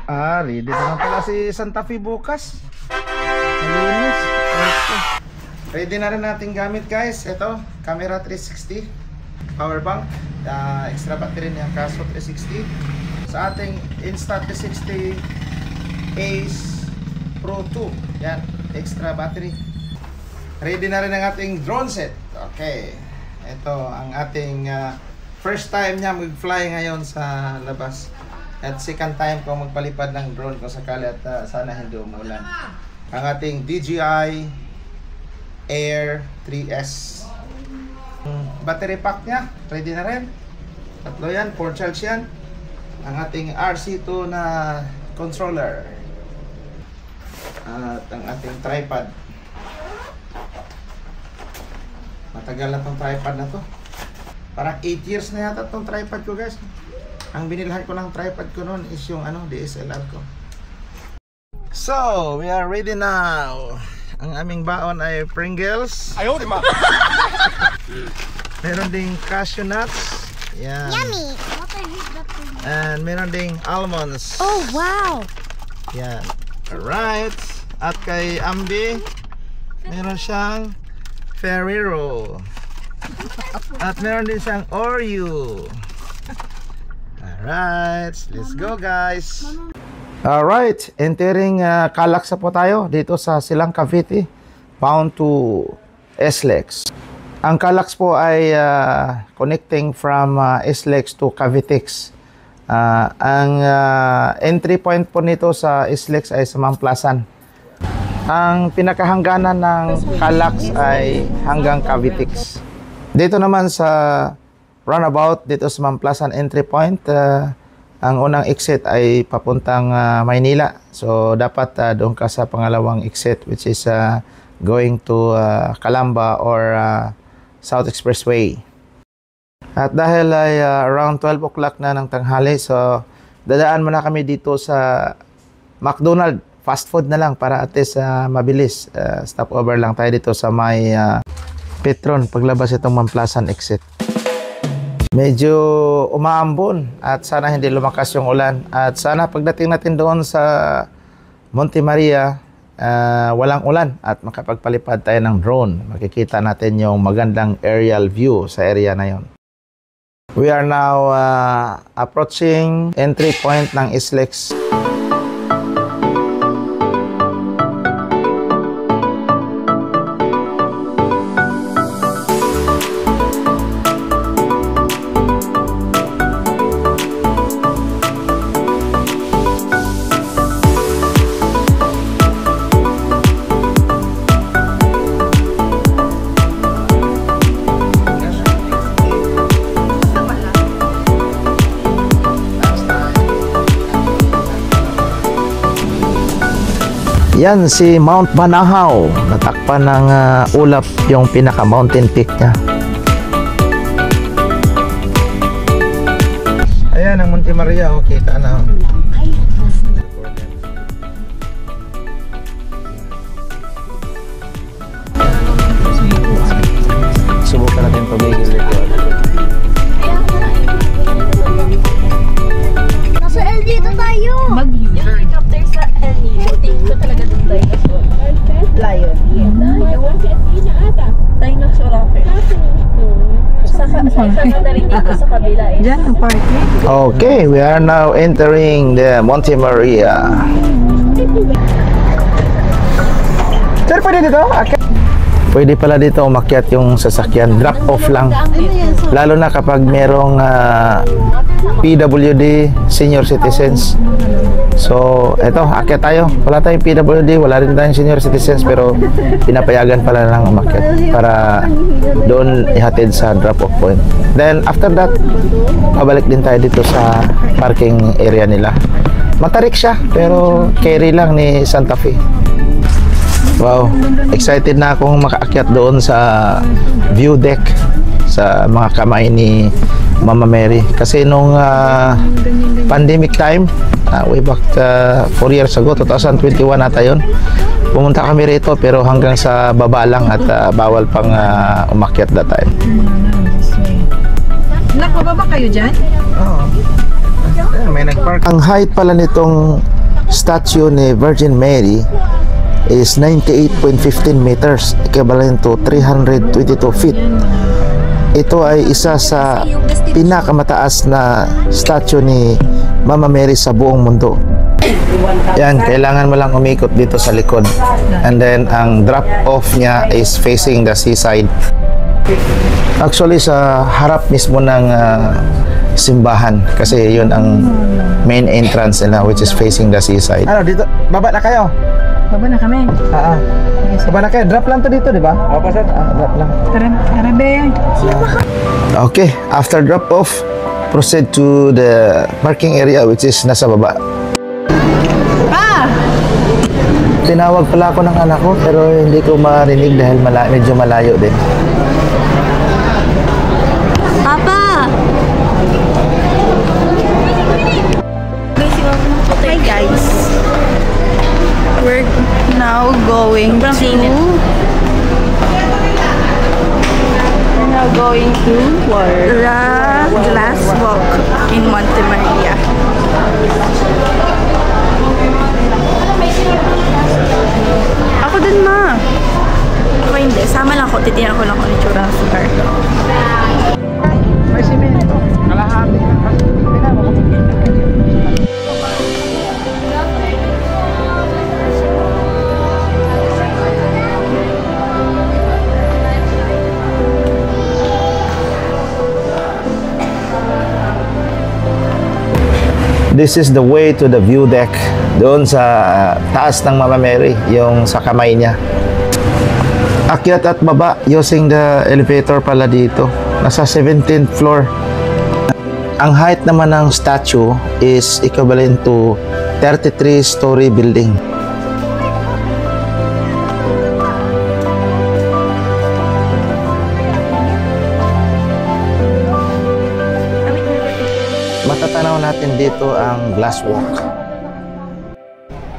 Ready naman pala si Santa Fe bukas. Malinis. Ready na rin natin gamit guys. Ito, camera 360, power bank, extra battery niya, kaso 360. Sa ating Insta360 Ace Pro 2, yan, extra battery. Ready na rin ang ating drone set. Okay, ito ang ating first time niya mag-fly ngayon sa labas. At second time ko magpalipad ng drone kung sakali at sana hindi umulan. Ang ating DJI Air 3S. Battery pack niya, ready na rin. Tatlo yan, 4 charge yan. Ang ating RC2 na controller. At ang ating tripod. Matagal na itong tripod na to. Parang 8 years na yata itong tripod ko guys. Ang binilhan ko ng tripod ko noon is yung DSLR ko. So, we are ready now. Ang aming baon ay Pringles. Ayaw, di ma. Meron ding cashew nuts. Yan. Yummy. And meron ding almonds. Oh, wow. Yan. Alright. At kay Ambi, meron siyang Ferrero. At meron din siyang Oreo. Alright, let's go guys. Alright, entering Calax po tayo dito sa Silang Cavite, bound to SLEX. Ang Calax po ay connecting from SLEX to Cavitex. Ang entry point po nito sa SLEX ay sa Mamplasan. Ang pinakahangganan ng Calax ay hanggang Cavitex. Dito naman sa roundabout dito sa Mamplasan entry point, ang unang exit ay papuntang Maynila. So dapat doon ka sa pangalawang exit, which is going to Calamba or South Expressway. At dahil ay around 12 o'clock na ng tanghali, so dadaan muna kami dito sa McDonald's. Fast food na lang para at least mabilis. Stopover lang tayo dito sa may Petron paglabas itong Mamplasan exit. Medyo umaambon at sana hindi lumakas yung ulan. At sana pagdating natin doon sa Monte Maria, walang ulan at makapagpalipad tayo ng drone. Makikita natin yung magandang aerial view sa area na yon. We are now approaching entry point ng SLEX. Yan si Mount Banahaw. Natakpan ng ulap yung pinaka mountain peak niya. Ayan ang Monte Maria. Okay, kita na. Subukan natin pabigil dito. Nasa El dito tayo. Yung helicopter sa El Nido. Tingin ko talaga doon dinosaur. Lion. Dinosaur ako. Saka narinig ko sa kabila eh. Diyan ang parking. Okay, we are now entering the Monte Maria. Sir, pwede dito? Pwede pala dito umakyat yung sasakyan. Drop off lang. Lalo na kapag merong PWD, senior citizens. So, eto, akyat tayo. Wala tayong PWD, wala rin tayong senior citizens, pero pinapayagan pala lang umakyat para doon ihatid sa drop-off point. Then, after that, pabalik din tayo dito sa parking area nila. Matarik siya, pero carry lang ni Santa Fe. Wow, excited na akong makaakyat doon sa view deck sa mga kamay ni Mama Mary. Kasi nung pandemic time, way back 4 years ago, 2021 ata yun, pumunta kami rito pero hanggang sa baba lang at bawal pang umakyat that time. Nakababa kayo dyan? Oo. May nagpark. Ang height pala nitong statue ni Virgin Mary is 98.15 meters, equivalent to 322 feet. Ito ay isa sa pinakamataas na statue ni Mama Mary sa buong mundo. Yan, kailangan mo lang umikot dito sa likod. And then, ang drop-off niya is facing the seaside. Actually, sa harap mismo ng simbahan. Kasi yun ang main entrance nila, which is facing the seaside. Ano, dito? Baba na kayo? Baba na kami. Baba na kayo. Drop lang to dito, di ba? Opo, sir. Drop lang. Tarabe. Okay, after drop-off, proceed to the parking area, which is nasa baba. Tinawag pala ako ng anak ko pero hindi ko marinig dahil medyo malayo din. Papa! Hi guys. We're now going to La Glass Walk in Montemaria. Ako din, ma. Ako hindi. Sama lang ako. Titiyan ko lang kung itsura ng lugar. May simento. Kalahati. This is the way to the view deck. Doon sa taas ng Mama Mary, yung sa kamay niya. Akyat at baba using the elevator pala dito. Nasa 17th floor. Ang height naman ng statue is equivalent to 33-story building. Matatanaw natin dito ang glass walk.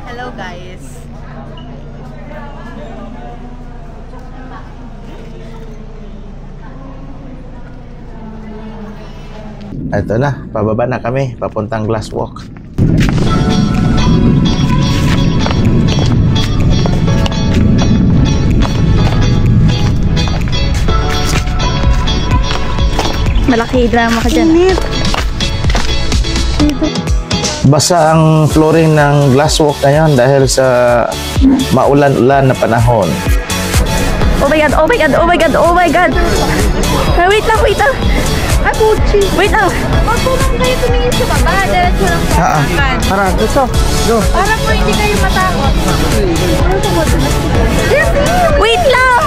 Hello guys. Ito na, pababa na kami, papuntang glass walk. Malaki drama ka dyan. Basa ang flooring ng glass walk ngayon dahil sa maulan-ulan na panahon. Oh my god, oh my god, oh my god, oh my god. Wait lang, wait lang. Wait lang. Magpulong kayo tumingin sa baba. Diretso lang sa akin. Tara, ito. Go. Para po hindi kayo matakot. Wait lang.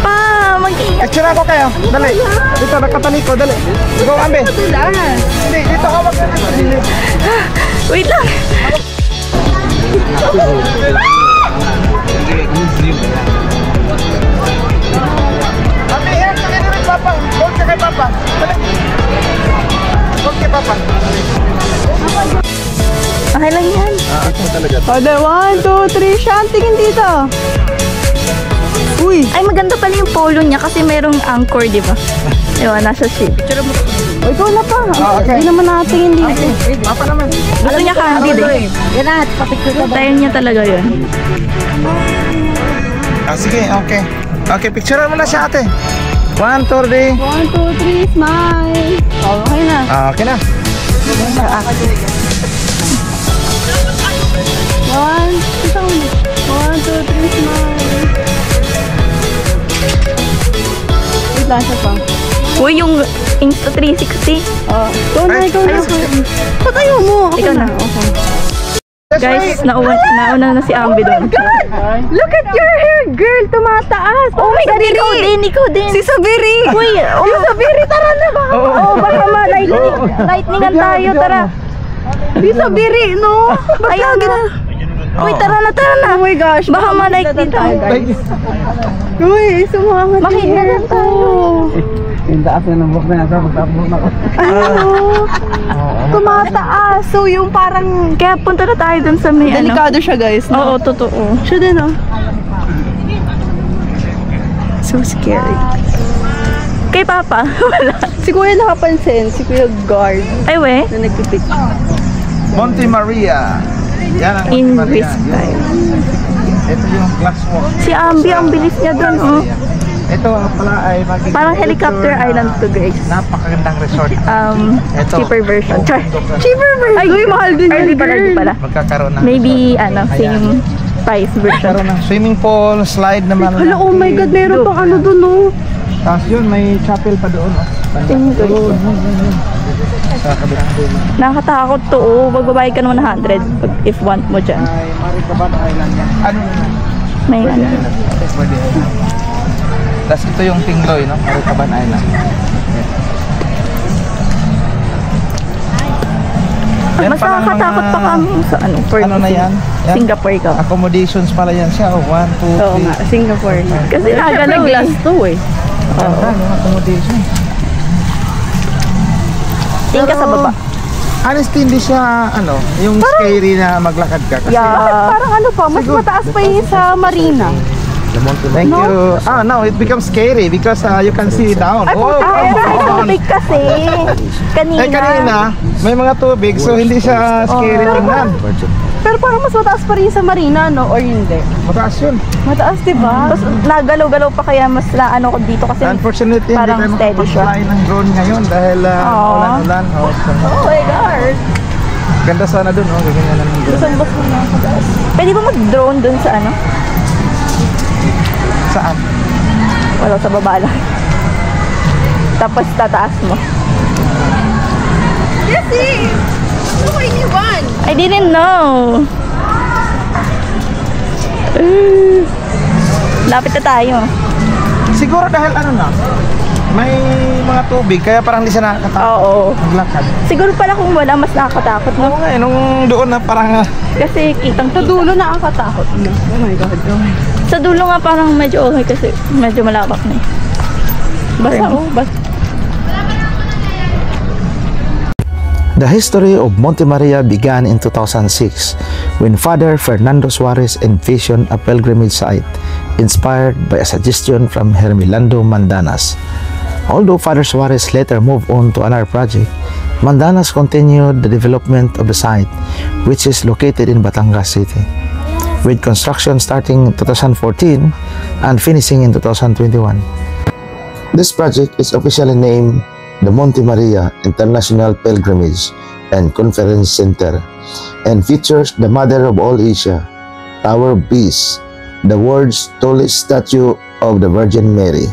Pa, mag-ingat. Picture ako kayo. Dali. Dito, nakataliko. Dali. Go, Ambe. Hindi, dito ka mag- Wait lang. Ambe, yan. Sakay na rin, Papa. Hold ka kay Papa. Dali. Hold kay Papa. Okay lang yan. Ito talaga. Ode, 1, 2, 3. Siya, tingin dito. Uy. Ay, maganda pala yung polo niya kasi merong anchor, di ba? Ewan, nasa ship. O, ikaw na pa. Okay. Hindi naman nakatingin dito. Papa naman. Gusto niya candid eh. Yan na, papicture ka ba? Tayo niya talaga yun. Sige, okay. Okay, picturean mo na siya, ate. 1, 2, 3. 1, 2, 3, smile. Okay na. Okay na. 1, 2, 3, smile. Wait lang siya pa. Uy, yung Insta 360. Ikaw na, ikaw na. Patayo mo. Ikaw na. Okay. Guys, nauna na si Ambi doon. Look at your hair, girl. Tumataas. Oh my God, ikaw din. Si Sabiri. Uy, si Sabiri, tara na ba? Oh, baka lightningan tayo, tara. Si Sabiri, no? Ayun na. Uy, tara na. Oh my gosh. Baka ma-lightning tayo, guys. Uy, sumangat. Makita na tayo. Yung taas na ng book na nasa, magtapos na ako. Tumataas. So, yung parang... Kaya punta na tayo dun sa may Delikado siya, guys. Oo, totoo. Siya din, oh. So scary. Kay Papa, wala. Si Kuya nakapansin. Si Kuya guard Ay, we. na nagpipick. Monte Maria. Yan ang In Monte Maria. risk tayo. Ito yung glass walk. Si Ambi, ang bilis niya doon, oh. Ito pala ay magiging Parang helicopter island to, guys. Napakagandang resort. Ito. Cheaper version. Char. Cheaper version. Ay, mahal din Ay, yan, di pala, di girl. pala. Magkakaroon ng Maybe, same price version. magkakaroon ng swimming pool, slide naman. Hala, oh my God, meron pang ano dun, oh. Tapos yun, may chapel pa doon. Tingin ko. Sa kabilang dulo. Nakakatakot to, oh. Magbabayad ka naman 100 if want mo dyan. Ay, Maricaban Island yan. Ano yun? May ano. Pwede Island. Tapos ito yung Tingloy, no? Maricaban Island. Yan Mas pala nakakatakot pa kami sa ano. For Ano na yan? Yan. Singapore ka. Accommodations pala yan siya. 1, 2, 3. Oo nga, Singapore na. Kasi nagalaw eh. glass to eh. Ganda yung accommodation. Tingin ka sa baba. Honestly, hindi siya, yung scary na maglakad ka. Kasi Yeah. Parang ano pa, mas Siguro. mataas pa yung sa Marina. Thank you. Now it becomes scary because you can see down. Ay, tubig kasi. Kanina. Kanina, may mga tubig so hindi siya scary tingnan. Pero parang mas mataas pa rin sa Marina, no? Or hindi? Mataas yun. Mataas, diba? Tapos nagalaw-galaw pa kaya mas naano ko dito kasi Unfortunately, hindi parang tayo steady siya. makapag-fly ng drone ngayon dahil ulan-ulan. Oh my God. Ganda sana dun, ganyan na ng drone. Sambas mo na ako guys. Pwede ba mag-drone dun sa ano? Saan? Wala, sa baba lang. Tapos tataas mo. Jessie! Ano ko iniwan? I didn't know. Lapit na tayo. Siguro dahil may mga tubig kaya parang hindi siya nakakatakot Oo. maglakad. Siguro pala kung wala, mas nakakatakot, no? Oo nga nung doon na parang Kasi kitang Sa dulo nakakatakot na. Oh my God. Sa dulo nga parang medyo okay kasi medyo malabak na eh. Basta basta. The history of Monte Maria began in 2006 when Father Fernando Suarez envisioned a pilgrimage site inspired by a suggestion from Hermelando Mandanas. Although Father Suarez later moved on to another project, Mandanas continued the development of the site, which is located in Batangas City, with construction starting in 2014 and finishing in 2021. This project is officially named the Monte Maria International Pilgrimage and Conference Center and features the Mother of all Asia, Tower of Peace, the world's tallest statue of the Virgin Mary.